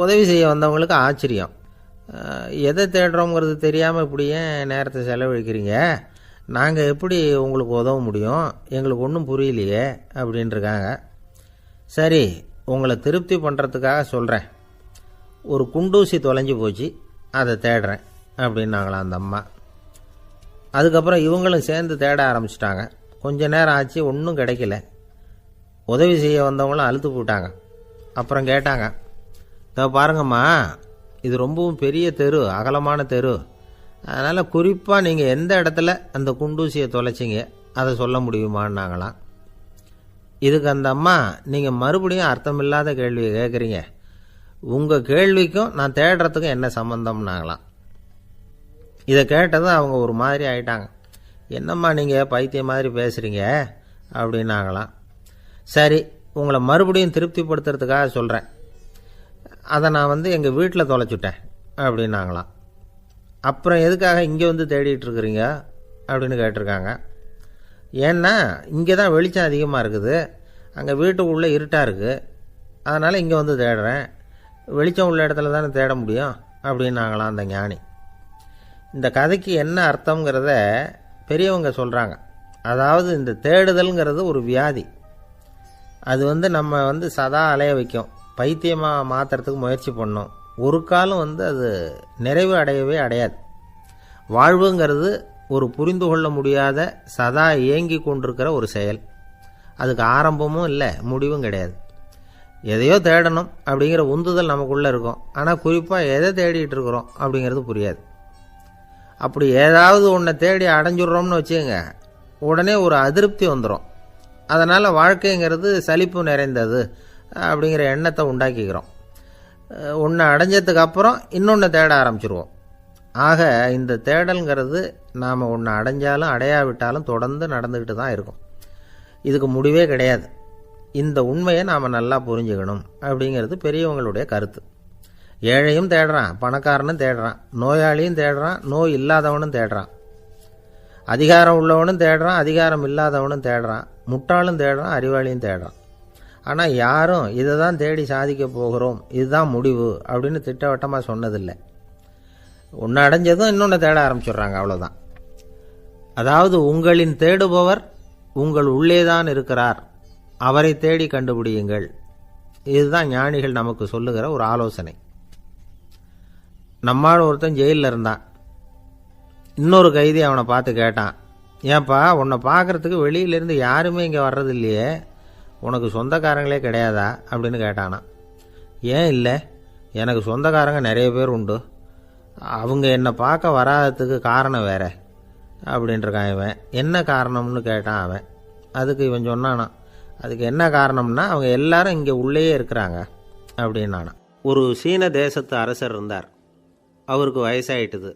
உதவி செய்ய வந்தவங்களுக்கு ஆச்சரியம். எதை தேடுறோங்கிறது தெரியாமல் இப்படி ஏன் நேரத்தை செலவழிக்கிறீங்க, நாங்கள் எப்படி உங்களுக்கு உதவ முடியும், எங்களுக்கு ஒன்றும் புரியலையே அப்படின்ட்டுருக்காங்க. சரி, உங்களை திருப்தி பண்ணுறதுக்காக சொல்கிறேன். ஒரு குண்டூசி தொலைஞ்சி போச்சு, அதை தேடுறேன் அப்படின்னாங்களாம் அந்த அம்மா. அதுக்கப்புறம் இவங்களும் சேர்ந்து தேட ஆரம்பிச்சிட்டாங்க. கொஞ்ச நேரம் ஆச்சு, ஒன்றும் கிடைக்கல. உதவி செய்ய வந்தவங்களும் அழுத்து போட்டாங்க. அப்புறம் கேட்டாங்க, இதை பாருங்கம்மா, இது ரொம்பவும் பெரிய தெரு, அகலமான தெரு, அதனால் குறிப்பாக நீங்கள் எந்த இடத்துல அந்த குண்டூசியை தொலைச்சிங்க அதை சொல்ல முடியுமான்னாங்களாம். இதுக்கு அந்த அம்மா, நீங்கள் மறுபடியும் அர்த்தமில்லாத கேள்வியை கேட்குறீங்க, உங்கள் கேள்விக்கும் நான் தேடுறதுக்கும் என்ன சம்மந்தம்னாங்களாம். இதை கேட்டதும் அவங்க ஒரு மாதிரி ஆயிட்டாங்க. என்னம்மா நீங்கள் பைத்தியம் மாதிரி பேசுகிறீங்க அப்படின்னாங்களாம். சரி, உங்களை மறுபடியும் திருப்திப்படுத்துறதுக்காக சொல்கிறேன், அதை நான் எங்கள் வீட்டில் தொலைச்சுட்டேன் அப்படின்னாங்களாம். அப்புறம் எதுக்காக இங்கே வந்து தேடிட்டு இருக்கிறீங்க அப்படின்னு கேட்டிருக்காங்க. ஏன்னா இங்கே தான் வெளிச்சம் அதிகமாக இருக்குது, அங்கே வீட்டுக்குள்ளே இருட்டாக இருக்குது, அதனால் இங்கே வந்து தேடுறேன், வெளிச்சம் உள்ள இடத்துல தானே தேட முடியும் அப்படின்னாங்களாம் அந்த ஞானி. இந்த கதைக்கு என்ன அர்த்தங்கிறத பெரியவங்க சொல்கிறாங்க. அதாவது இந்த தேடுதல்ங்கிறது ஒரு வியாதி. அது நம்ம சதா அலைய வைக்கும், பைத்தியமாக மாற்றுறதுக்கு முயற்சி பண்ணோம். ஒரு காலம் அது நிறைவு அடையவே அடையாது. வாழ்வுங்கிறது ஒரு புரிந்து கொள்ள முடியாத சதா இயங்கி கொண்டிருக்கிற ஒரு செயல். அதுக்கு ஆரம்பமும் இல்லை, முடிவும் கிடையாது. எதையோ தேடணும் அப்படிங்கிற உந்துதல் நமக்குள்ளே இருக்கும், ஆனால் குறிப்பாக எதை தேடிட்டு இருக்கிறோம் அப்படிங்கிறது புரியாது. அப்படி ஏதாவது ஒன்றை தேடி அடைஞ்சிடுறோம்னு வச்சுக்கோங்க, உடனே ஒரு அதிருப்தி வந்துடும். அதனால் வாழ்க்கைங்கிறது சலிப்பு நிறைந்தது அப்படிங்கிற எண்ணத்தை உண்டாக்கிக்கிறோம். ஒன்று அடைஞ்சதுக்கு அப்புறம் இன்னொன்று தேட ஆரம்பிச்சிருவோம். ஆக இந்த தேடல்ங்கிறது நாம் ஒன்று அடைஞ்சாலும் அடையாவிட்டாலும் தொடர்ந்து நடந்துக்கிட்டு தான் இருக்கும். இதுக்கு முடிவே கிடையாது. இந்த உண்மையை நாம் நல்லா புரிஞ்சுக்கணும் அப்படிங்கிறது பெரியவங்களுடைய கருத்து. ஏழையும் தேடுறான், பணக்காரனும் தேடுறான், நோயாளியும் தேடுறான், நோய் இல்லாதவனும் தேடுறான், அதிகாரம் உள்ளவனும் தேடுறான், அதிகாரம் இல்லாதவனும் தேடுறான், முட்டாளும் தேடுறான், அறிவாளியும் தேடுறான். ஆனால் யாரும் இதை தான் தேடி சாதிக்க போகிறோம், இதுதான் முடிவு அப்படின்னு திட்டவட்டமாக சொன்னதில்லை. ஒன்று அடைஞ்சதும் இன்னொன்று தேட ஆரம்பிச்சிடுறாங்க, அவ்வளோதான். அதாவது உங்களின் தேடுபவர் உங்கள் உள்ளேதான் இருக்கிறார், அவரை தேடி கண்டுபிடியுங்கள். இதுதான் ஞானிகள் நமக்கு சொல்லுகிற ஒரு ஆலோசனை. நம்மால் ஒருத்தன் ஜெயிலில் இருந்தான். இன்னொரு கைதி அவனை பார்த்து கேட்டான், ஏன்பா உன்னை பார்க்குறதுக்கு வெளியிலேருந்து யாருமே இங்கே வர்றது இல்லையே, உனக்கு சொந்தக்காரங்களே கிடையாதா அப்படின்னு கேட்டானா. ஏன் இல்லை, எனக்கு சொந்தக்காரங்க நிறைய பேர் உண்டு, அவங்க என்னை பார்க்க வராததுக்கு காரணம் வேற அப்படின்ட்டுருக்கான் இவன். என்ன காரணம்னு கேட்டான் அவன். அதுக்கு இவன் சொன்னானா, அதுக்கு என்ன காரணம்னா அவங்க எல்லாரும் இங்கே உள்ளேயே இருக்கிறாங்க அப்படின்னானா. ஒரு சீன தேசத்து அரசர் இருந்தார். அவருக்கு வயசாயிட்டுது.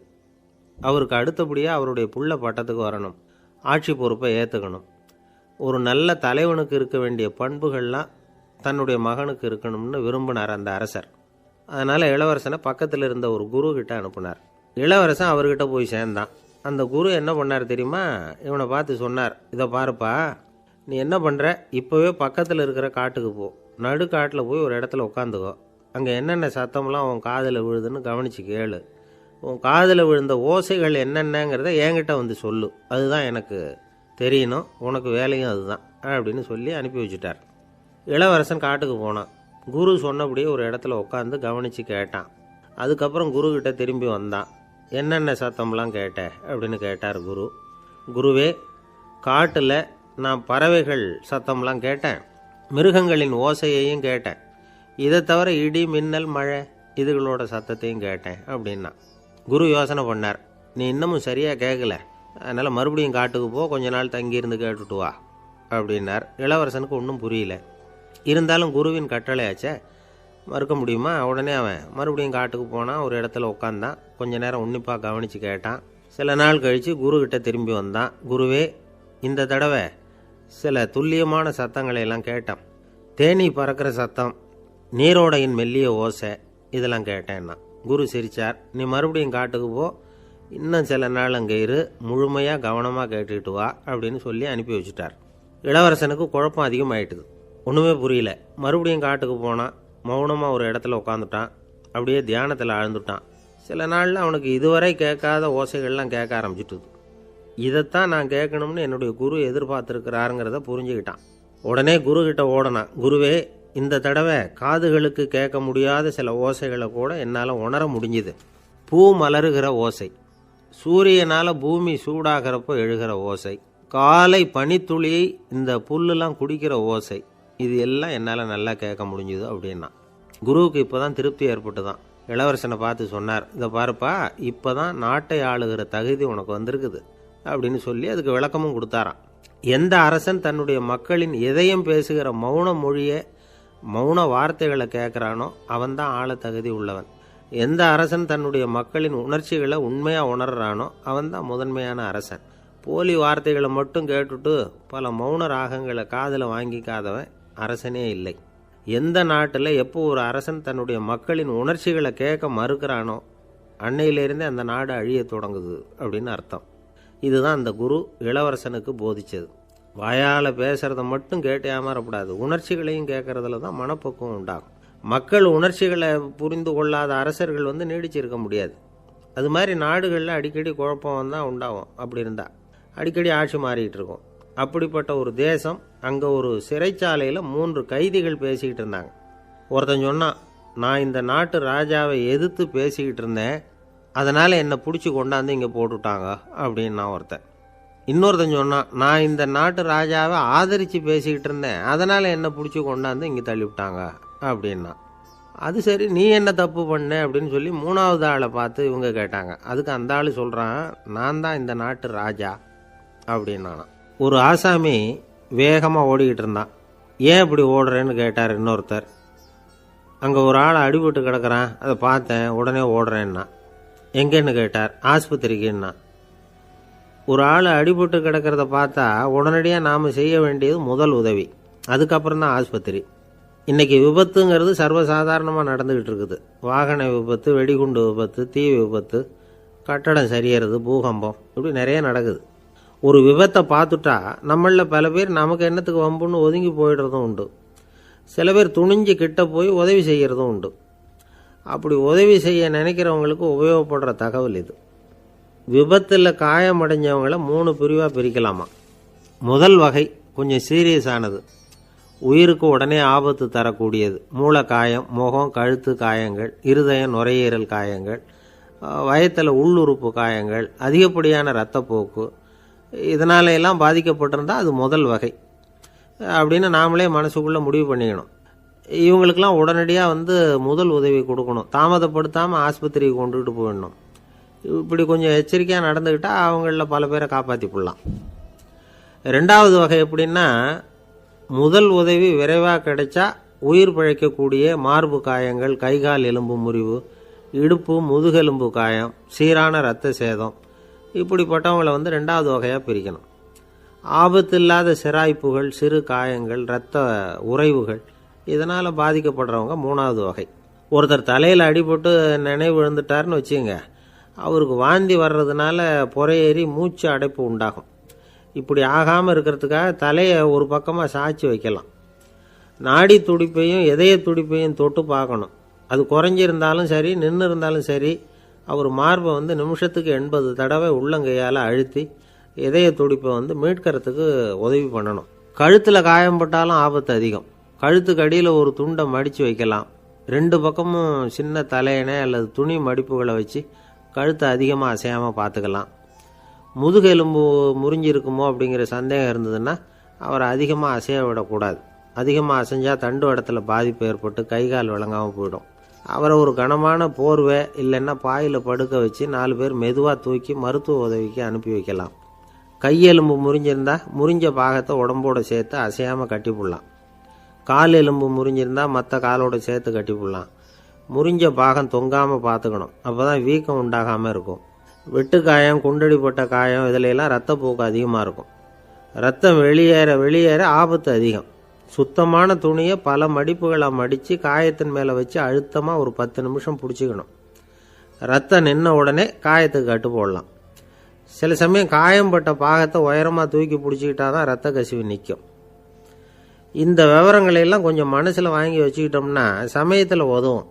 அவருக்கு அடுத்தபடியாக அவருடைய புள்ள பட்டத்துக்கு வரணும், ஆட்சி பொறுப்பை ஏற்றுக்கணும். ஒரு நல்ல தலைவனுக்கு இருக்க வேண்டிய பண்புகள்லாம் தன்னுடைய மகனுக்கு இருக்கணும்னு விரும்பினார் அந்த அரசர். அதனால் இளவரசனை பக்கத்தில் இருந்த ஒரு குரு கிட்ட அனுப்புனார். இளவரசன் அவர்கிட்ட போய் சேர்ந்தான். அந்த குரு என்ன பண்ணார் தெரியுமா, இவனை பார்த்து சொன்னார், இதை பாருப்பா, நீ என்ன பண்ணுற, இப்போவே பக்கத்தில் இருக்கிற காட்டுக்கு போ, நடு காட்டில் போய் ஒரு இடத்துல உட்காந்துக்கோ, அங்கே என்னென்ன சத்தம்லாம் உன் காதில் விழுதுன்னு கவனித்து கேளு, உன் காதில் விழுந்த ஓசைகள் என்னென்னங்கிறத என்கிட்ட வந்து சொல்லு, அதுதான் எனக்கு தெரியணும், உனக்கு வேலையும் அதுதான் அப்படின்னு சொல்லி அனுப்பி வச்சுட்டார். இளவரசன் காட்டுக்கு போனான். குரு சொன்னபடியே ஒரு இடத்துல உட்காந்து கவனித்து கேட்டான். அதுக்கப்புறம் குருக்கிட்ட திரும்பி வந்தான். என்னென்ன சத்தம்லாம் கேட்ட அப்படின்னு கேட்டார் குரு. குருவே, காட்டில் நான் பறவைகள் சத்தம்லாம் கேட்டேன், மிருகங்களின் ஓசையையும் கேட்டேன், இதை தவிர இடி மின்னல் மழை இதுகளோட சத்தத்தையும் கேட்டேன் அப்படின்னா. குரு யோசனை பண்ணார், நீ இன்னமும் சரியாக கேட்கல, அதனால் மறுபடியும் காட்டுக்கு போ, கொஞ்ச நாள் தங்கியிருந்து கேட்டுட்டு வா அப்படின்னார். இளவரசனுக்கு ஒன்றும் புரியல. இருந்தாலும் குருவின் கட்டளையாச்சே, மறுக்க முடியுமா? உடனே அவன் மறுபடியும் காட்டுக்கு போனான். ஒரு இடத்துல உட்காந்தான். கொஞ்ச நேரம் உன்னிப்பாக கவனித்து கேட்டான். சில நாள் கழித்து குருக்கிட்ட திரும்பி வந்தான். குருவே, இந்த தடவை சில துல்லியமான சத்தங்களை எல்லாம் கேட்டான். தேனீ பறக்கிற சத்தம், நீரோடையின் மெல்லிய ஓசை, இதெல்லாம் கேட்டேன்னா. குரு சிரித்தார். நீ மறுபடியும் காட்டுக்கு போ, இன்னும் சில நாள் அங்கே இரு, முழுமையாக கவனமாக கேட்டுக்கிட்டு வா அப்படின்னு சொல்லி அனுப்பி வச்சுட்டார். இளவரசனுக்கு குழப்பம் அதிகமாயிட்டுது. ஒன்றுமே புரியல. மறுபடியும் காட்டுக்கு போனான். மௌனமாக ஒரு இடத்துல உட்காந்துட்டான். அப்படியே தியானத்தில் ஆழ்ந்துட்டான். சில நாளில் அவனுக்கு இதுவரை கேட்காத ஓசைகள்லாம் கேட்க ஆரம்பிச்சிட்டுது. இதைத்தான் நான் கேட்கணும்னு என்னுடைய குரு எதிர்பார்த்துருக்கிறாருங்கிறத புரிஞ்சுக்கிட்டான். உடனே குரு கிட்ட ஓடனான். குருவே, இந்த தடவை காதுகளுக்கு கேட்க முடியாத சில ஓசைகளை கூட என்னால் உணர முடிஞ்சுது. பூ மலருகிற ஓசை, சூரியனால் பூமி சூடாகிறப்போ எழுகிற ஓசை, காலை பனித்துளி இந்த புல்லுலாம் குடிக்கிற ஓசை, இது எல்லாம் என்னால் நல்லா கேட்க முடிஞ்சுது அப்படின்னா. குருவுக்கு இப்போ தான் திருப்தி ஏற்பட்டு தான் இளவரசனை பார்த்து சொன்னார், இதை பாருப்பா, இப்போ தான் நாட்டை ஆளுகிற தகுதி உனக்கு வந்திருக்குது அப்படின்னு சொல்லி அதுக்கு விளக்கமும் கொடுத்தாராம். எந்த அரசன் தன்னுடைய மக்களின் இதயம் பேசுகிற மௌன மொழியை, மௌன வார்த்தைகளை கேட்குறானோ அவன்தான் ஆள தகுதி உள்ளவன். எந்த அரசன் தன்னுடைய மக்களின் உணர்ச்சிகளை உண்மையாக உணர்றானோ அவன்தான் முதன்மையான அரசன். போலி வார்த்தைகளை மட்டும் கேட்டுட்டு பல மௌன ராகங்களை காதில் வாங்கிக்காதவன் அரசனே இல்லை. எந்த நாட்டில் எப்போ ஒரு அரசன் தன்னுடைய மக்களின் உணர்ச்சிகளை கேட்க மறுக்கிறானோ அன்னையிலேருந்தே அந்த நாடு அழிய தொடங்குது அப்படின்னு அர்த்தம். இதுதான் அந்த குரு இளவரசனுக்கு போதிச்சது. வாயால் பேசுகிறத மட்டும் கேட்டு ஏமாறக்கூடாது, உணர்ச்சிகளையும் கேட்கறதுல தான் மனப்பக்குவம் உண்டாகும். மக்கள் உணர்ச்சிகளை புரிந்து கொள்ளாத அரசர்கள் நீடிச்சிருக்க முடியாது. அது மாதிரி நாடுகளில் அடிக்கடி குழப்பம் தான் உண்டாகும். அப்படி இருந்தால் அடிக்கடி ஆட்சி மாறிக்கிட்டு இருக்கும். அப்படிப்பட்ட ஒரு தேசம், அங்கே ஒரு சிறைச்சாலையில் 3 கைதிகள் பேசிக்கிட்டு இருந்தாங்க. ஒருத்தன் சொன்னான், நான் இந்த நாட்டு ராஜாவை எதிர்த்து பேசிக்கிட்டு இருந்தேன், அதனால் என்னை பிடிச்சி கொண்டாந்து இங்கே போட்டுட்டாங்க அப்படின்னு நான் ஒருத்தன். இன்னொருத்தன் சொன்னான், நான் இந்த நாட்டு ராஜாவை ஆதரித்து பேசிக்கிட்டு இருந்தேன், அதனால் என்னை பிடிச்சி கொண்டாந்து இங்கே தள்ளிவிட்டாங்க அப்படின்னா. அது சரி, நீ என்ன தப்பு பண்ண அப்படின்னு சொல்லி 3வது ஆளை பார்த்து இவங்க கேட்டாங்க. அதுக்கு அந்த ஆள் சொல்கிறான், நான் தான் இந்த நாட்டு ராஜா அப்படின்னானா. ஒரு ஆசாமி வேகமாக ஓடிக்கிட்டு இருந்தான். ஏன் இப்படி ஓடுறேன்னு கேட்டார் இன்னொருத்தர். அங்கே ஒரு ஆள் அடிபட்டு கிடக்கிறான், அதை பார்த்தேன், உடனே ஓடுறேன்னா. எங்கேன்னு கேட்டார். ஆஸ்பத்திரிக்குன்னா. ஒரு ஆள் அடிபட்டு கிடக்கிறத பார்த்தா உடனடியாக நாம் செய்ய வேண்டியது முதல் உதவி, அதுக்கப்புறம் தான் ஆஸ்பத்திரி. இன்றைக்கி விபத்துங்கிறது சர்வசாதாரணமாக நடந்துக்கிட்டு இருக்குது. வாகன விபத்து, வெடிகுண்டு விபத்து, தீ விபத்து, கட்டடம் சரியறது, பூகம்பம், இப்படி நிறைய நடக்குது. ஒரு விபத்தை பார்த்துட்டா நம்மளில் பல பேர் நமக்கு என்னத்துக்கு வம்புன்னு ஒதுங்கி போயிடுறதும் உண்டு. சில பேர் துணிஞ்சு கிட்ட போய் உதவி செய்கிறதும் உண்டு. அப்படி உதவி செய்ய நினைக்கிறவங்களுக்கு உபயோகப்படுற தகவல் இது. விபத்தில் காயமடைஞ்சவங்களை 3 பிரிவாக பிரிக்கலாமா. முதல் வகை கொஞ்சம் சீரியஸானது, உயிருக்கு உடனே ஆபத்து தரக்கூடியது. மூளை காயம், முகம், கழுத்து காயங்கள், இருதயம், நுரையீரல் காயங்கள், வயத்தில் உள்ளுறுப்பு காயங்கள், அதிகப்படியான இரத்தப்போக்கு, இதனால எல்லாம் பாதிக்கப்பட்டிருந்தால் அது முதல் வகை அப்படின்னு நாமளே மனசுக்குள்ளே முடிவு பண்ணிக்கணும். இவங்களுக்கெல்லாம் உடனடியாக முதல் உதவி கொடுக்கணும். தாமதப்படுத்தாமல் ஆஸ்பத்திரிக்கு கொண்டுகிட்டு போயிடணும். இப்படி கொஞ்சம் எச்சரிக்கையாக நடந்துக்கிட்டால் அவங்களில் பல பேரை காப்பாற்றி போடலாம். 2வது வகை எப்படின்னா, முதல் உதவி விரைவாக கிடைச்சா உயிர் பிழைக்கக்கூடிய மார்பு காயங்கள், கைகால் எலும்பு முறிவு, இடுப்பு முதுகெலும்பு காயம், சீரான இரத்த சேதம், இப்படிப்பட்டவங்களை 2வது வகையாக பிரிக்கணும். ஆபத்து இல்லாத சிராய்ப்புகள், சிறு காயங்கள், இரத்த உறைவுகள், இதனால் பாதிக்கப்படுறவங்க 3வது வகை. ஒருத்தர் தலையில் அடிபட்டு நினைவு இழந்துட்டார்னு வச்சுங்க, அவருக்கு வாந்தி வர்றதுனால புறையேறி மூச்சு அடைப்பு உண்டாகும். இப்படி ஆகாமல் இருக்கிறதுக்காக தலையை ஒரு பக்கமாக சாய்ச்சி வைக்கலாம். நாடி துடிப்பையும் இதய துடிப்பையும் தொட்டு பார்க்கணும். அது குறைஞ்சிருந்தாலும் சரி, நின்று இருந்தாலும் சரி, அவர் மார்பை நிமிஷத்துக்கு 80 தடவை உள்ளங்கையால் அழுத்தி இதய துடிப்பை மீட்கிறதுக்கு உதவி பண்ணணும். கழுத்தில் காயம்பட்டாலும் ஆபத்து அதிகம். கழுத்துக்கு அடியில் ஒரு துண்டை மடித்து வைக்கலாம். 2 பக்கமும் சின்ன தலையணை அல்லது துணி மடிப்புகளை வச்சு கழுத்தை அதிகமாக அசையாமல் பார்த்துக்கலாம். முதுகெலும்பு முறிஞ்சிருக்குமோ அப்படிங்கிற சந்தேகம் இருந்ததுன்னா அவரை அதிகமாக அசைய விடக்கூடாது. அதிகமாக அசைஞ்சால் தண்டு இடத்துல பாதிப்பு ஏற்பட்டு கைகால் விளங்காமல் போயிடும். அவரை ஒரு கனமான போர்வை இல்லைன்னா பாயில் படுக்க வச்சு 4 பேர் மெதுவாக தூக்கி மருத்துவ உதவிக்கு அனுப்பி வைக்கலாம். கையெலும்பு முறிஞ்சிருந்தால் முறிஞ்ச பாகத்தை உடம்போடு சேர்த்து அசையாமல் கட்டி போடலாம். கால் எலும்பு முறிஞ்சிருந்தால் மற்ற காலோடு சேர்த்து கட்டி போடலாம். முறிஞ்ச பாகம் தொங்காமல் பார்த்துக்கணும், அப்போ தான் வீக்கம் உண்டாகாமல் இருக்கும். வெட்டு காயம், குண்டடிப்பட்ட காயம், இதிலெல்லாம் ரத்தப்போக்கு அதிகமாக இருக்கும். ரத்தம் வெளியேற ஆபத்து அதிகம். சுத்தமான துணியை பல மடிப்புகளை மடித்து காயத்தின் மேலே வச்சு அழுத்தமாக ஒரு 10 நிமிஷம் பிடிச்சிக்கணும். ரத்தம் நின்ன உடனே காயத்துக்கு கட்டு போடலாம். சில சமயம் காயம்பட்ட பாகத்தை உயரமாக தூக்கி பிடிச்சிக்கிட்டா தான் ரத்த கசிவு நிற்கும். இந்த விவரங்களையெல்லாம் கொஞ்சம் மனசில் வாங்கி வச்சுக்கிட்டோம்னா சமயத்தில் உதவும்.